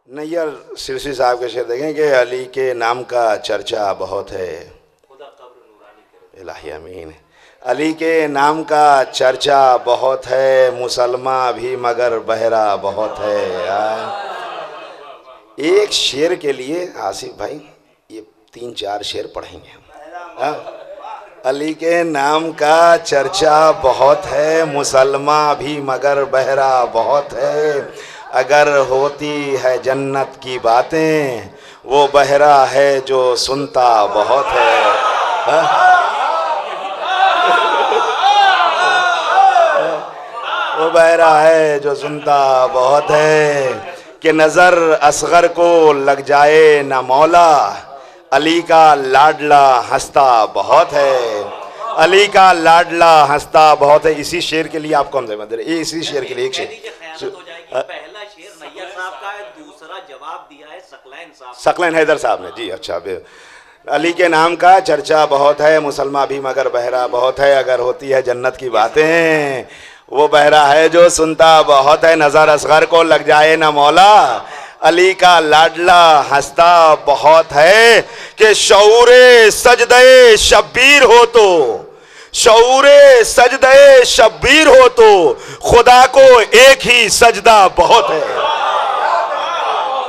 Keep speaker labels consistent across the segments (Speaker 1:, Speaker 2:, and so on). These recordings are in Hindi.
Speaker 1: नैयर सिरसी साहब के शेर देखें कि अली के नाम का चर्चा बहुत है, इलाही अमीन। अली के नाम का चर्चा बहुत है, मुसलमान भी मगर बहरा बहुत है। एक शेर के लिए आसिफ भाई ये 3-4 शेर पढ़ेंगे हम। अली के नाम का चर्चा बहुत है, मुसलमान भी मगर बहरा बहुत है। अगर होती है जन्नत की बातें, वो बहरा है जो सुनता बहुत है। वो बहरा है जो सुनता बहुत है। कि नज़र असगर को लग जाए ना मौला, अली का लाडला हंसता बहुत है। अली का लाडला हंसता बहुत है। इसी शेर के लिए आप कौन से मंदिर, इसी शेर के लिए एक शेर।
Speaker 2: पहला शेर नैयर साहब का है, दूसरा जवाब दिया है
Speaker 1: सकलैन हैदर साहब ने जी। अच्छा, अली के नाम का चर्चा बहुत है, मुसलमान भी मगर बहरा बहुत है। अगर होती है जन्नत की बातें, वो बहरा है जो सुनता बहुत है। नजर असगर को लग जाए ना मौला, अली का लाडला हंसता बहुत है। कि शऊरे सजदे शब्बीर हो तो, शऊरे सजदे शब्बीर हो तो, खुदा को एक ही सजदा बहुत है।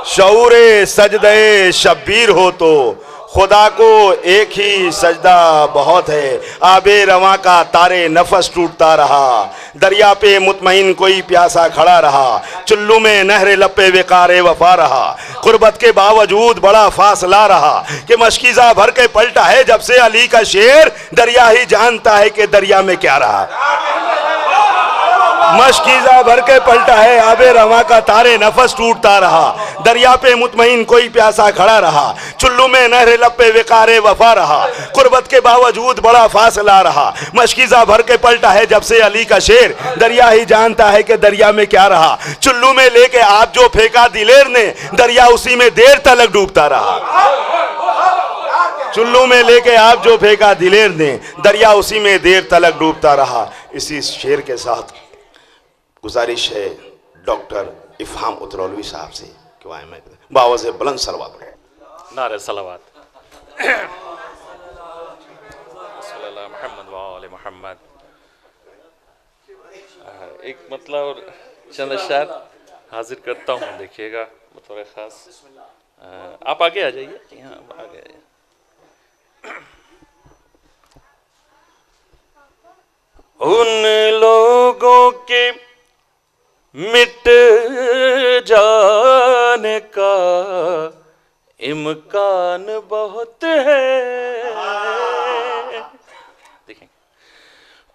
Speaker 1: शऊरे सजदे शब्बीर हो तो, खुदा को एक ही सजदा बहुत है। आबे रवा का तारे नफस टूटता रहा, दरिया पे मुतमईन कोई प्यासा खड़ा रहा। चुल्लू में नहरे लपे बेकारे वफा रहा, गुर्बत के बावजूद बड़ा फासला रहा। कि मशकीज़ा भर के पलटा है जब से अली का शेर, दरिया ही जानता है कि दरिया में क्या रहा। मशकीज़ा भर के पलटा है, आबे रवा का तारे नफस टूटता रहा, दरिया पे मुतमईन कोई प्यासा खड़ा रहा। चुल्लू में नहरे लपे बेकारे वफा रहा, गुर्बत के बावजूद बड़ा फासला रहा। मशकीज़ा भर के पलटा है जब से अली का शेर, दरिया ही जानता है कि दरिया में क्या रहा। चुल्लू में लेके आप जो फेंका दिलेर ने, दरिया उसी में देर तलक डूबता रहा। चुल्लू में लेके आप जो फेंका दिलेर ने, दरिया उसी में देर तलक डूबता रहा। इसी शेर के साथ गुजारिश है डॉक्टर इफ़हाम उतरौलवी साहब से कि वह में बावज़ बुलंद सलवात पढ़े।
Speaker 3: नारे सलावत मोहम्मद वाले मोहम्मद। एक मतलब और चंद शायर हाजिर करता हूँ, देखिएगा बतौर ख़ास। आप आगे आ जाइए, यहाँ आगे आइए। उन लोगों के मिट जाने का इम्कान बहुत है। देखें,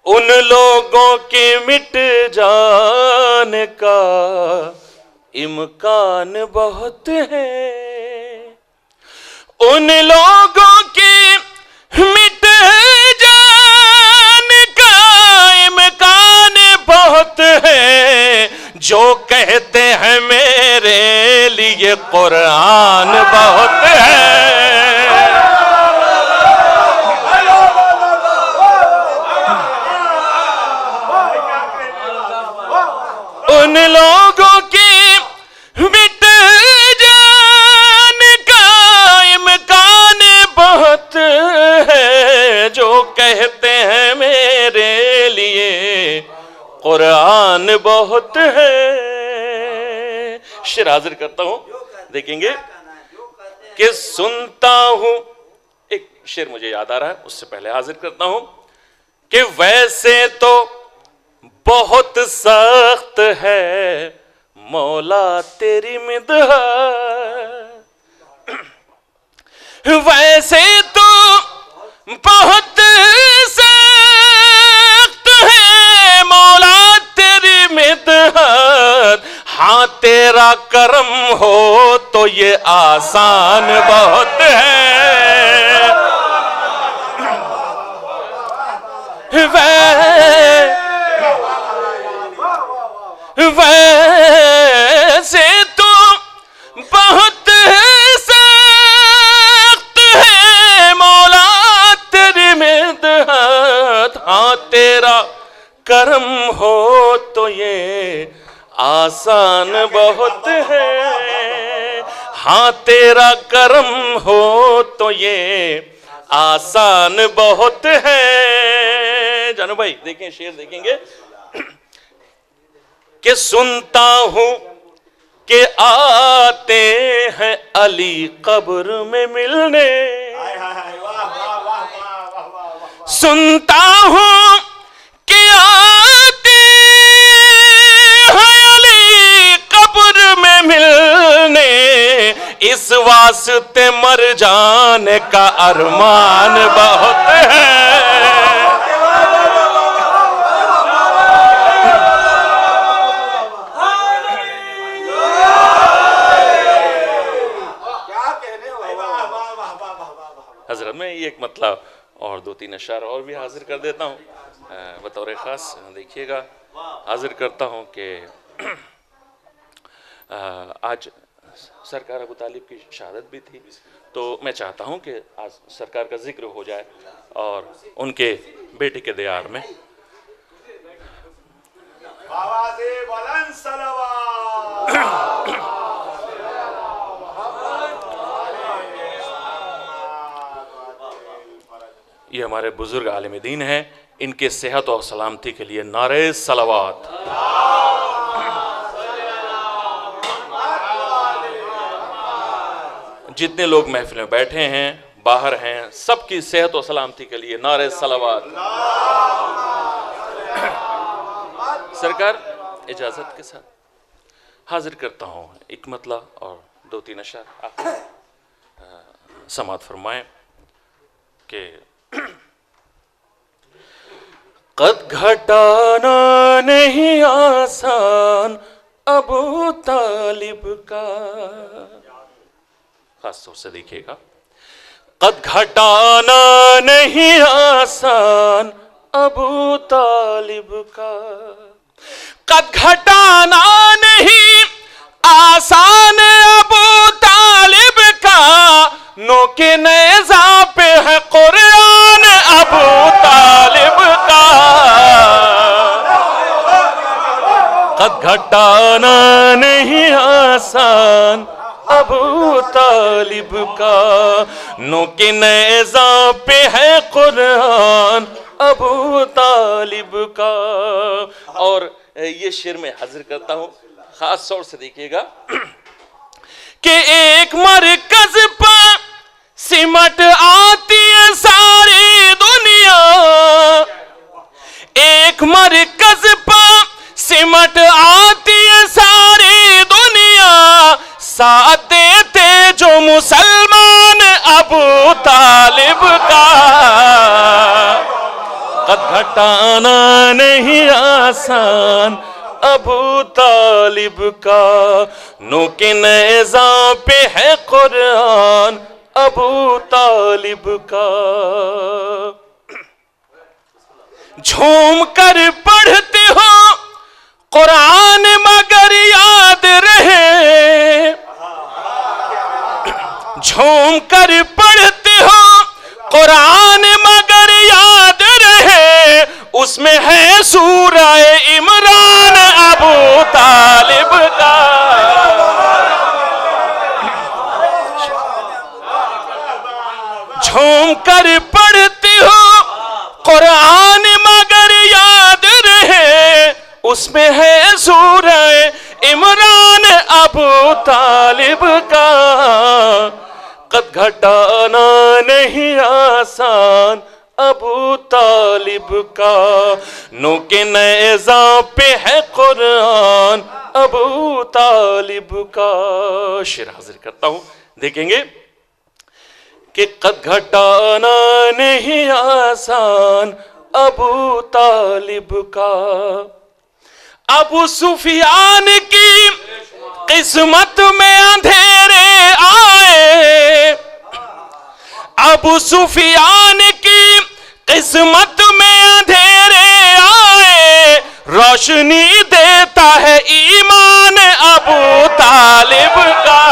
Speaker 3: उन लोगों के मिट जाने का इम्कान बहुत है। उन लोगों के मिट जाने का इम्कान बहुत है, जो कहते हैं मेरे लिए कुरान बहुत है। उन लोगों की मिट जाने का इम्कान बहुत है, जो कहते हैं मेरे लिए कुरान बहुत है। शेर हाजिर करता हूं, देखेंगे कि सुनता हूं। एक शेर मुझे याद आ रहा है, उससे पहले हाजिर करता हूं कि वैसे तो बहुत सख्त है मौला तेरी मिदह, वैसे तो बहुत सख्त है मौला तेरी मिदहत, हाँ तेरा करम हो तो ये आसान बहुत है। वैसे तो बहुत सख्त है मौला तेरी मिदहत, हाँ तेरा करम हो तो ये आसान बहुत है। हाँ तेरा करम हो तो ये आसान बहुत है। जानू भाई देखें शेर देखेंगे कि सुनता हूं कि आते हैं अली कब्र में मिलने, सुनता हूं कि आते हैं अली कब्र में मिलने, इस वास्ते मर जाने का अरमान बहुत है। हजरत मैं एक मतलब और 2-3 अशार और भी हाजिर कर देता हूँ बतौर ख़ास। देखिएगा हाजिर करता हूँ कि आज सरकार अबू तालिब की शहादत भी थी, तो मैं चाहता हूँ कि आज सरकार का जिक्र हो जाए और उनके बेटे के दियार में ये हमारे बुजुर्ग आलिम दीन हैं, इनके सेहत और सलामती के लिए नारे सलावत। जितने लोग महफिल में बैठे हैं बाहर हैं, सबकी सेहत और सलामती के लिए नारे सलावत। सरकार इजाजत के साथ हाजिर करता हूं एक मतला और 2-3 अशार आप समात फरमाएं कि कद घटाना नहीं आसान अबू तालिब का, खास तौर से देखिएगा, कद घटाना नहीं आसान अबू तालिब का, कद घटाना नहीं आसान अबू तालिब का, नोके नेज़ा पे है कुरान अबू तालिब का, कद घटाना नहीं आसान अबू तालिब का, नोके नेज़ा पे है कुरान अबू तालिब का। और ये शेर में हाजिर करता हूं, खास तौर से देखिएगा कि एक मरकज पर सिमट आती है सारी दुनिया, एक मरकज पर सिमट आती है सारी दुनिया, साथ देते जो मुसलमान अबू तालिब का, कद घटाना नहीं आसान अबू तालिब का, नोके नेज़ा पे है कुरान अबू तालिब का। झूम कर पढ़ते हो कुरान मगर याद रहे, झूम कर पढ़ते हो कुरान मगर याद रहे, उसमें है सूरह इमरान अबू तालिब का, झूम कर पढ़ते हो कुरान मगर याद रहे, उसमें है सूरह इमरान अबू तालिब का, कद घटाना नहीं आसान अबू तालिब का, नोके नेज़ा पे है कुरान अबू तालिब का। शेर हाजिर करता हूं, देखेंगे कि कद घटाना नहीं आसान अबू तालिब का, अबू सुफियान की किस्मत में अंधेरे आए, अबू सुफियान की किस्मत में अंधेरे आए, रोशनी देता है ईमान अबू तालिब का,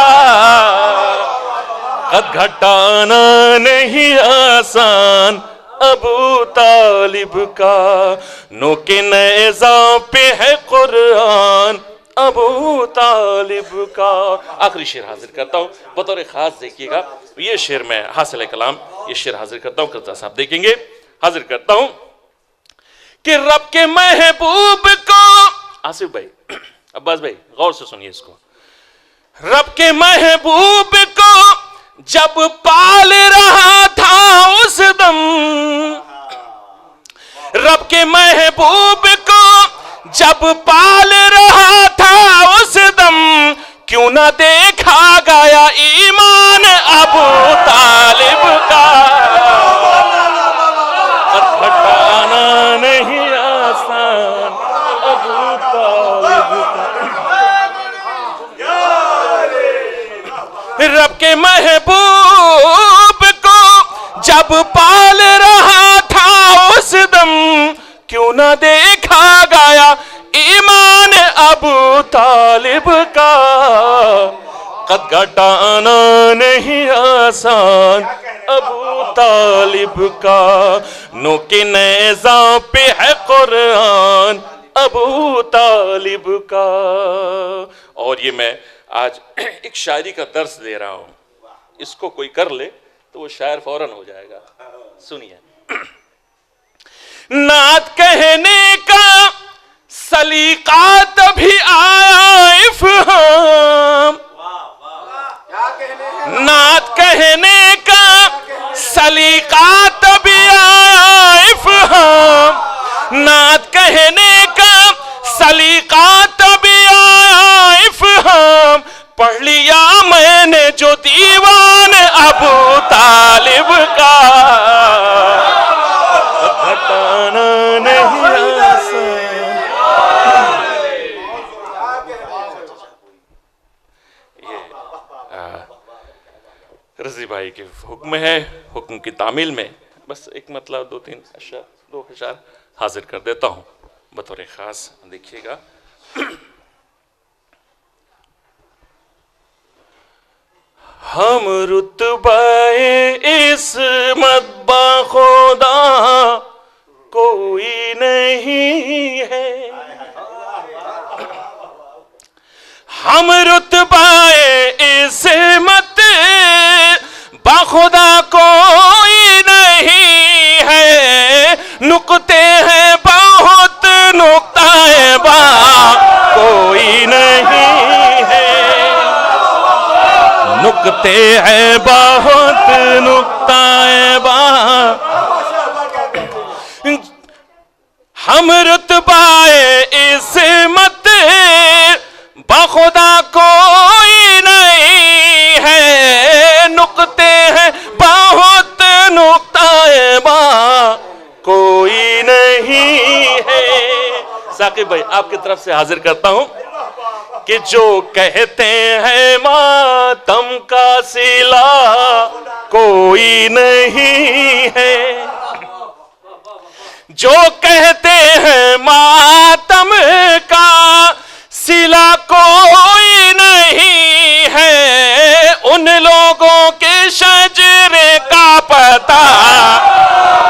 Speaker 3: कद घटाना नहीं आसान अबू तालिब का, नोके नेज़ा पे है कुरान अबू तालिब का। आखिरी शेर हाजिर करता हूँ बतौर खास, देखिएगा ये शेर मैं हासिल कलाम ये शेर हाजिर करता हूँ, कर्जा साहब देखेंगे। हाजिर करता हूँ कि रब के महबूब को, आसिफ भाई, अब्बास भाई गौर से सुनिए इसको, रब के महबूब को जब पाल रहा था उस दम, रब के महबूब को जब पाल रहा था उस दम, क्यों ना देखा गया ईमान अबू तालिब का। हटाना नहीं आसान अबू तालिब का। रब के महबूब को जब पाल रहा था उस दम, क्यों ना देखा गया ईमान अबू तालिब का। कद घटाना नहीं आसान अबू तालिब का, नो के नेज़ा पे है कुरान अबू तालिब का। और ये मैं आज एक शायरी का दर्स दे रहा हूं, इसको कोई कर ले तो वो शायर फौरन हो जाएगा। सुनिए, नात कहने का सलीका तभी आया इफ़हाम, नात कहने का सलीका तभी आया इफ़हाम, नात कहने का सलीका तभी आया इफ़हाम, पढ़ लिया मैंने जो दीवान अबू तालिब का। घटाना नहीं आसान। रजी भाई के हुक्म है, हुक्म की तामील में बस एक मतलब दो अशार हाजिर कर देता हूँ बतौर खास, देखिएगा। हम रुतबाए इस्मत बाखुदा कोई नहीं है, हम रुतबाए इस्मत बाखुदा कोई नहीं है, नुक्ते हैं बहुत नुक्ताए बा कोई नहीं है, नुक्ते हैं बहुत नुक्ताए बा। हम रुतबाए इस्मत बाखुदा कोई नहीं है, नुक्ते हैं बहुत नुक्ताए बा कोई नहीं है। साकिब भाई आपकी तरफ से हाजिर करता हूं कि जो कहते हैं मातम का सिला कोई नहीं है, जो कहते हैं मातम का सिला कोई नहीं है, उन लोगों के शजरे का पता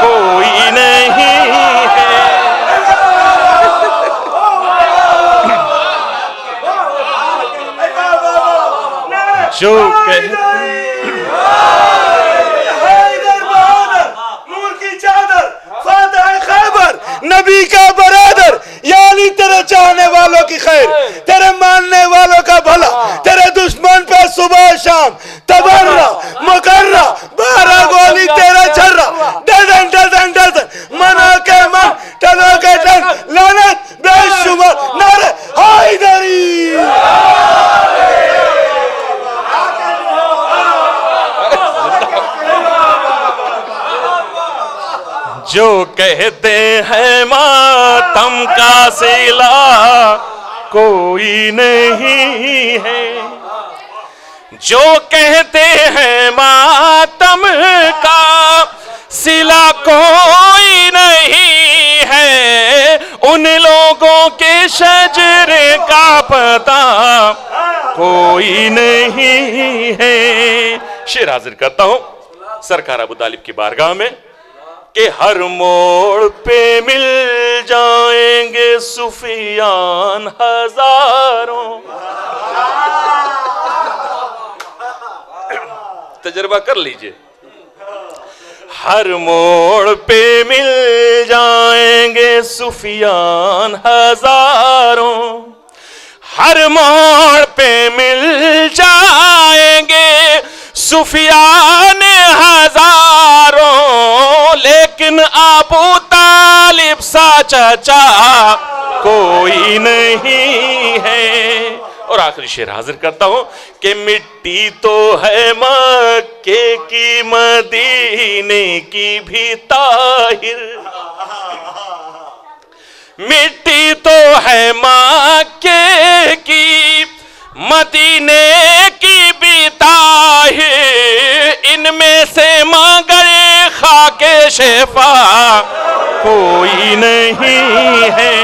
Speaker 3: कोई नहीं है। जो कहते
Speaker 4: नूर की चादर फातह खैबर नबी का बरादर, यानी तेरे चाहने वालों की खैर, तेरे मानने वालों का भला, तेरे दुश्मन पे सुबह शाम तबर्रा मुकर्रा 12 गोली तेरा छर्रा, डजन डजन डजन मना के मन टलो के टन लानत बेशुमार नारे हैदरी।
Speaker 3: जो कहते हैं मातम का सिला कोई नहीं है, जो कहते हैं मातम का सिला कोई नहीं है, उन लोगों के शजरे का पता कोई नहीं है। शेर हाजिर करता हूं सरकार अबू तालिब की बारगाह में कि हर मोड़ पे मिल जाएंगे सुफियान हजारों। तजर्बा कर लीजिए। हर मोड़ पे मिल जाएंगे सुफियान हजारों, हर मोड़ पे मिल जाएंगे सुफियान हजारों, लेकिन अबू तालिब सा चाचा कोई नहीं है। और आखिरी शेर हाजिर करता हूं कि मिट्टी तो है मक्के की मदीने की भी ताहिर, मिट्टी तो है मक्के की मदीने की भी ताहिर, इनमें से मगर खाके शेफा कोई नहीं है,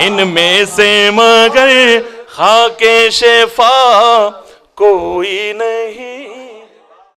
Speaker 3: इनमें से मगर खाके शेफा कोई नहीं।